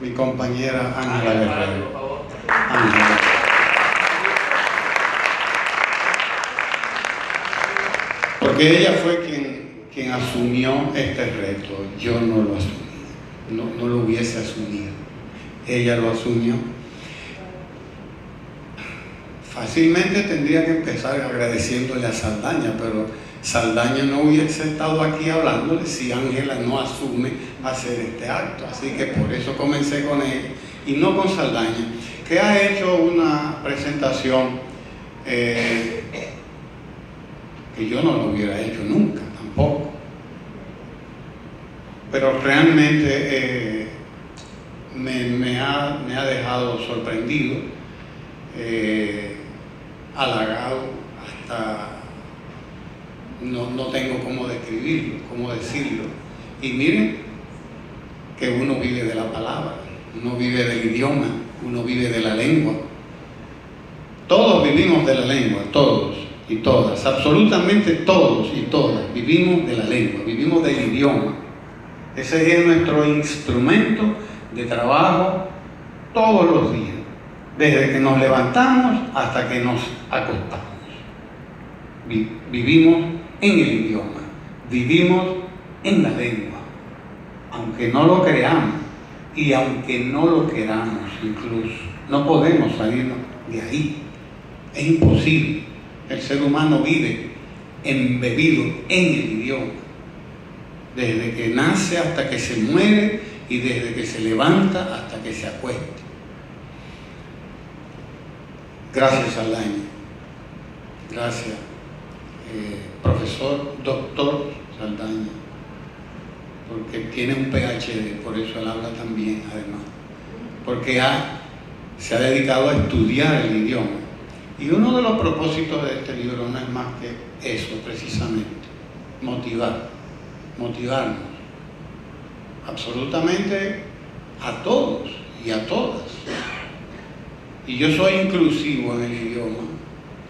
mi compañera Ángela Guerrero. Ángela. Porque ella fue quien asumió este reto. Yo no lo asumí, no lo hubiese asumido. Ella lo asumió. Fácilmente tendría que empezar agradeciéndole a Saldaña, pero Saldaña no hubiese estado aquí hablándole si Ángela no asume hacer este acto. Así que por eso comencé con ella y no con Saldaña, que ha hecho una presentación que yo no lo hubiera hecho nunca, tampoco. Pero realmente me ha dejado sorprendido, halagado, hasta no tengo cómo describirlo, cómo decirlo. Y miren que uno vive de la palabra, uno vive del idioma, uno vive de la lengua. Todos vivimos de la lengua, todos y todas, absolutamente todos y todas vivimos de la lengua, vivimos del idioma. Ese es nuestro instrumento de trabajo todos los días, desde que nos levantamos hasta que nos acostamos. Vivimos en el idioma, vivimos en la lengua, aunque no lo creamos y aunque no lo queramos incluso. No podemos salirnos de ahí, es imposible. El ser humano vive embebido en el idioma, desde que nace hasta que se muere y desde que se levanta hasta que se acuesta. Gracias, Saldaña. Gracias, profesor, doctor Saldaña, porque tiene un PhD, por eso él habla tan bien, además, porque se ha dedicado a estudiar el idioma. Y uno de los propósitos de este libro no es más que eso, precisamente, motivarnos, absolutamente a todos y a todas. Y yo soy inclusivo en el idioma,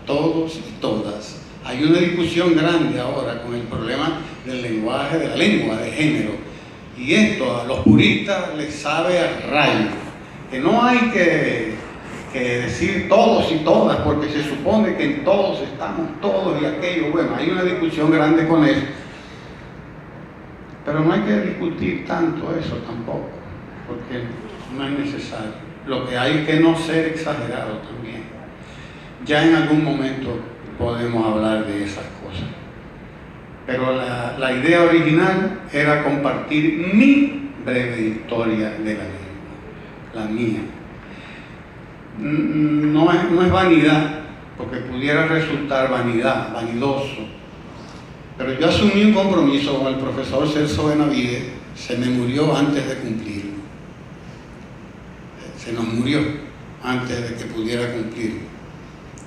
todos y todas. Hay una discusión grande ahora con el problema del lenguaje, de la lengua, de género. Y esto a los puristas les sabe a rayo, que no hay que decir todos y todas, porque se supone que en todos estamos todos y aquello. Bueno, hay una discusión grande con eso. Pero no hay que discutir tanto eso tampoco, porque no es necesario. Lo que hay es que no ser exagerado también. Ya en algún momento podemos hablar de esas cosas. Pero la idea original era compartir mi breve historia de la lengua, la mía. No es vanidad, porque pudiera resultar vanidoso. Pero yo asumí un compromiso con el profesor Celso Benavides, se me murió antes de cumplirlo. Se nos murió antes de que pudiera cumplirlo.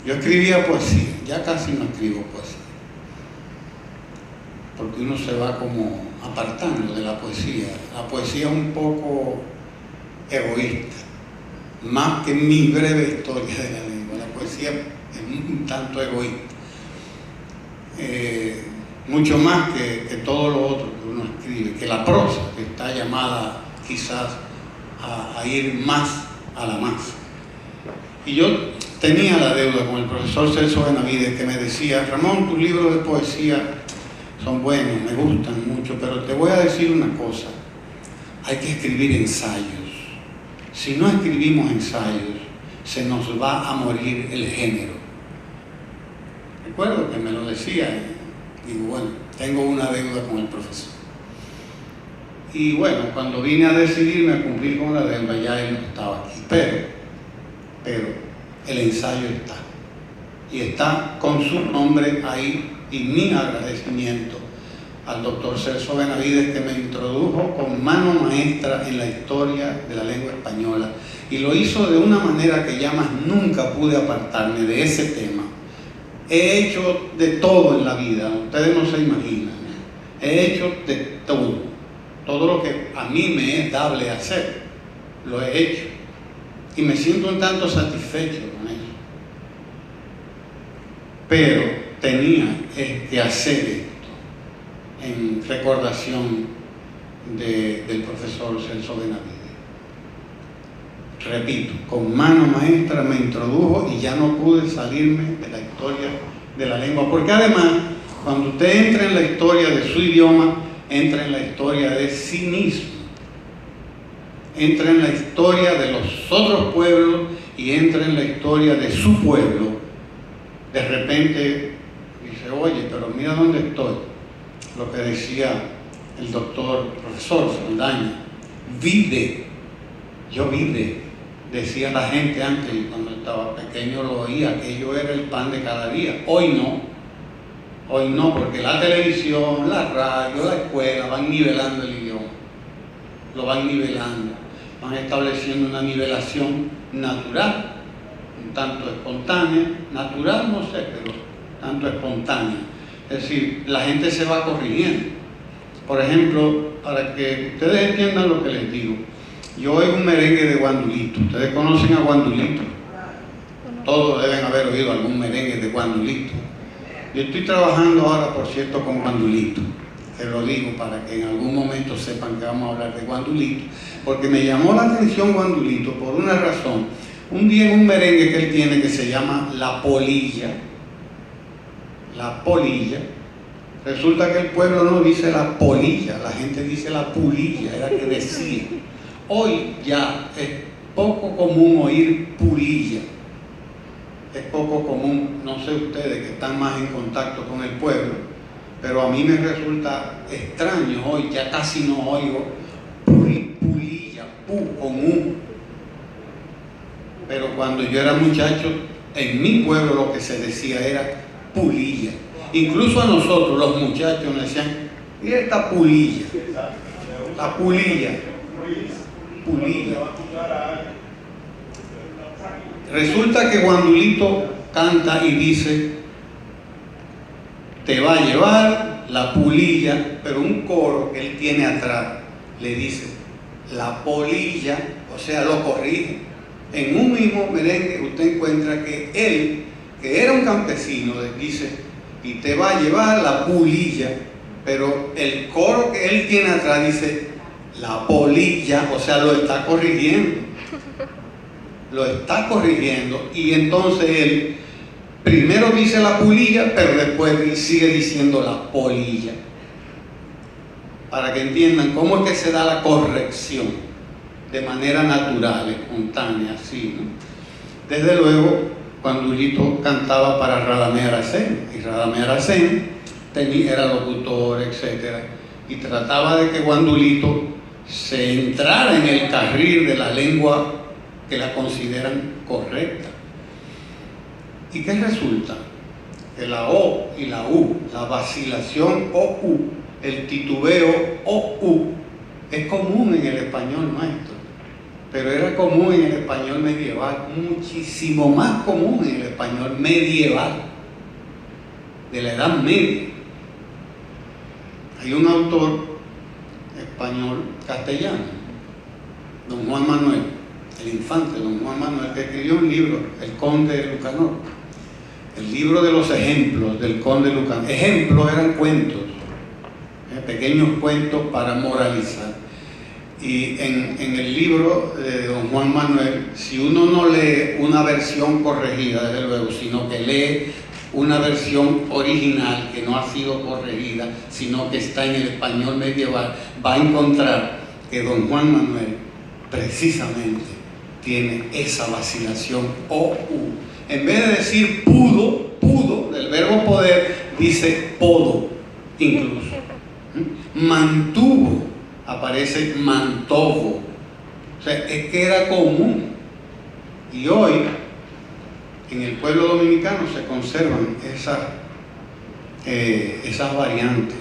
Yo escribía poesía, ya casi no escribo poesía, porque uno se va como apartando de la poesía. La poesía es un poco egoísta, más que mi breve historia de la lengua. La poesía es un tanto egoísta, mucho más que todo lo otro que uno escribe, que la prosa, que está llamada quizás a ir más a la masa. Y yo tenía la deuda con el profesor Celso Benavides, que me decía: Ramón, tus libros de poesía son buenos, me gustan mucho, pero te voy a decir una cosa, hay que escribir ensayos. Si no escribimos ensayos, se nos va a morir el género. Recuerdo que me lo decía, y digo, bueno, tengo una deuda con el profesor. Y bueno, cuando vine a decidirme a cumplir con la deuda, ya él no estaba aquí. Pero el ensayo está. Y está con su nombre ahí, y mi agradecimiento al doctor Celso Benavides, que me introdujo con mano maestra en la historia de la lengua española. Y lo hizo de una manera que ya más nunca pude apartarme de ese tema. He hecho de todo en la vida, ustedes no se imaginan. He hecho de todo. Todo lo que a mí me es dable hacer, lo he hecho. Y me siento un tanto satisfecho con eso. Pero tenía que hacer esto en recordación del profesor Celso Benavides. repito, con mano maestra me introdujo y ya no pude salirme de la historia de la lengua, porque además, cuando usted entra en la historia de su idioma, entra en la historia de sí mismo, entra en la historia de los otros pueblos y entra en la historia de su pueblo. De repente dice, oye, pero mira dónde estoy. Lo que decía el profesor Saldaña, vide, yo vide, decía la gente antes, y cuando estaba pequeño lo oía, aquello era el pan de cada día. Hoy no, porque la televisión, la radio, la escuela van nivelando el idioma, lo van nivelando, van estableciendo una nivelación natural, un tanto espontánea, natural no sé, pero tanto espontánea. Es decir, la gente se va corrigiendo. Por ejemplo, para que ustedes entiendan lo que les digo, yo oigo un merengue de Guandulito. ¿Ustedes conocen a Guandulito? Todos deben haber oído algún merengue de Guandulito. Yo estoy trabajando ahora, por cierto, con Guandulito. Se lo digo para que en algún momento sepan que vamos a hablar de Guandulito, porque me llamó la atención Guandulito por una razón. Un día en un merengue que él tiene que se llama La Polilla, resulta que el pueblo no dice la polilla, la gente dice la pulilla, era que decía. Hoy ya es poco común oír pulilla, es poco común, no sé ustedes que están más en contacto con el pueblo, pero a mí me resulta extraño hoy, ya casi no oigo pulilla, con U. Pero cuando yo era muchacho, en mi pueblo lo que se decía era pulilla. Incluso a nosotros, los muchachos, nos decían, ¿y esta pulilla? La pulilla. Resulta que Guandulito canta y dice, te va a llevar la pulilla, pero un coro que él tiene atrás le dice, la polilla, o sea, lo corrige. En un mismo merengue usted encuentra que él, que era un campesino, dice, y te va a llevar la pulilla, pero el coro que él tiene atrás dice, la polilla, o sea, lo está corrigiendo. Lo está corrigiendo, y entonces él primero dice la pulilla, pero después sigue diciendo la polilla. Para que entiendan cómo es que se da la corrección de manera natural, espontánea, así, ¿no? Desde luego, Guandulito cantaba para Radamés Aracena, y Radamés Aracena era locutor, etc. Y trataba de que Guandulito se entrara en el carril de la lengua que la consideran correcta. ¿Y qué resulta? Que la O y la U, la vacilación O-U, el titubeo O-U, es común en el español nuestro, pero era común en el español medieval, muchísimo más común en el español medieval, de la Edad Media. Hay un autor español castellano, don Juan Manuel, el infante don Juan Manuel, que escribió un libro, El Conde de Lucanor, el libro de los ejemplos del Conde de Lucanor. Ejemplos eran cuentos, pequeños cuentos para moralizar. Y en el libro de don Juan Manuel, si uno no lee una versión corregida, desde luego, sino que lee una versión original que no ha sido corregida, sino que está en el español medieval, va a encontrar que don Juan Manuel precisamente tiene esa vacilación O-U. En vez de decir pudo, del verbo poder, dice podo, incluso. Mantuvo, aparece mantojo. O sea, es que era común. Y hoy, en el pueblo dominicano se conservan esas variantes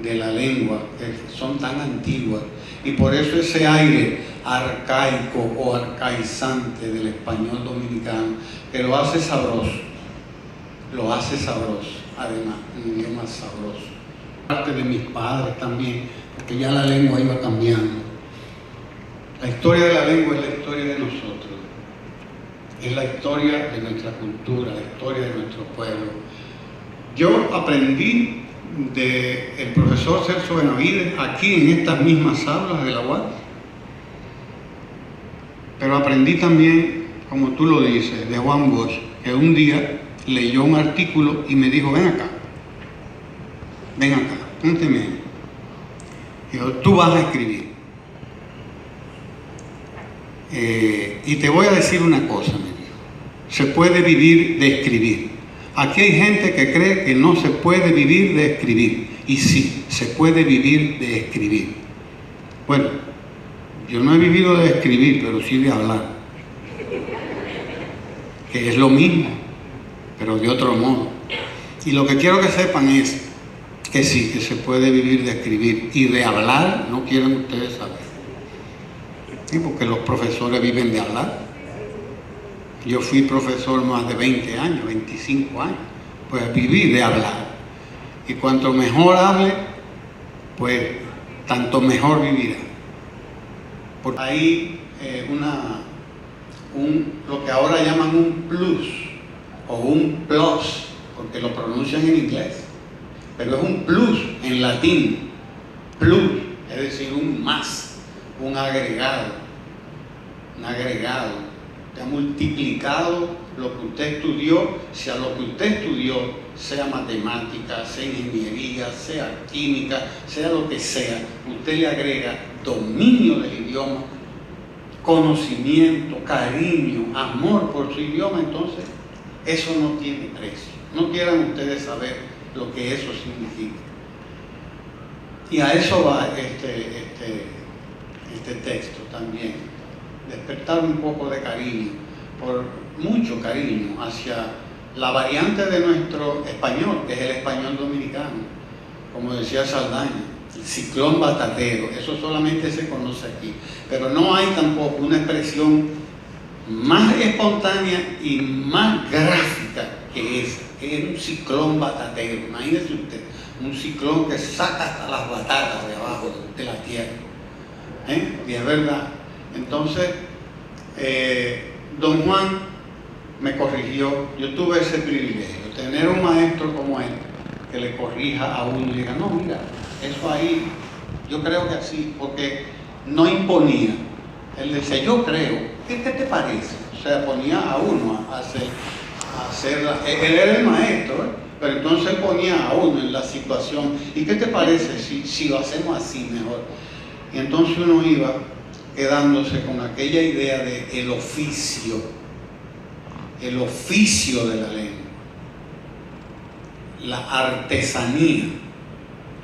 de la lengua que son tan antiguas, y por eso ese aire arcaico o arcaizante del español dominicano, que lo hace sabroso, además, un idioma sabroso. Parte de mis padres también, porque ya la lengua iba cambiando. La historia de la lengua es la historia de nosotros, es la historia de nuestra cultura, la historia de nuestro pueblo. Yo aprendí del profesor Celso Benavides aquí en estas mismas aulas de la UAS, Pero aprendí también, como tú lo dices, de Juan Bosch, que un día leyó un artículo y me dijo, ven acá, pónteme ahí. Y yo, tú vas a escribir. Y te voy a decir una cosa, me dijo, se puede vivir de escribir. Aquí hay gente que cree que no se puede vivir de escribir. Y sí, se puede vivir de escribir. Bueno, yo no he vivido de escribir, pero sí de hablar. Que es lo mismo, pero de otro modo. Y lo que quiero que sepan es que sí, que se puede vivir de escribir. Y de hablar, no quieren ustedes saber. Sí, porque los profesores viven de hablar. Yo fui profesor más de 20 años, 25 años. Pues viví de hablar. Y cuanto mejor hable, pues tanto mejor vivirá. Por ahí lo que ahora llaman un plus o un plus, porque lo pronuncian en inglés, pero es un plus en latín. Plus, es decir, un más, un agregado. Te ha multiplicado lo que usted estudió, sea lo que usted estudió, sea matemática, sea ingeniería, sea química, sea lo que sea, usted le agrega dominio del idioma, conocimiento, cariño, amor por su idioma, entonces eso no tiene precio. No quieran ustedes saber lo que eso significa. Y a eso va este texto también. Despertar un poco de cariño, mucho cariño hacia la variante de nuestro español, que es el español dominicano, como decía Saldaña, el ciclón batatero. Eso solamente se conoce aquí, pero no hay tampoco una expresión más espontánea y más gráfica que esa, que es un ciclón batatero. Imagínese usted, un ciclón que saca hasta las batatas de abajo de la tierra. Y es verdad. Entonces, don Juan me corrigió. Yo tuve ese privilegio, tener un maestro como él, que le corrija a uno y diga, no, mira, eso ahí, yo creo que así, porque no imponía. Él decía, yo creo, ¿qué te parece? O sea, ponía a uno a hacer él era el maestro, pero entonces él ponía a uno en la situación. ¿Y qué te parece si lo hacemos así mejor? Y entonces uno iba quedándose con aquella idea de el oficio de la lengua, la artesanía,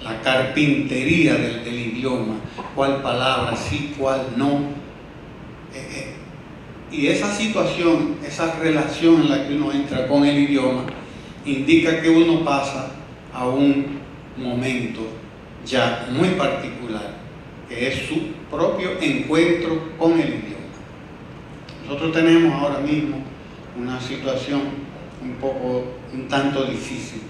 la carpintería del idioma, cuál palabra sí, cuál no. Y esa situación, esa relación en la que uno entra con el idioma, indica que uno pasa a un momento ya muy particular, que es su propio encuentro con el idioma. Nosotros tenemos ahora mismo una situación un tanto difícil,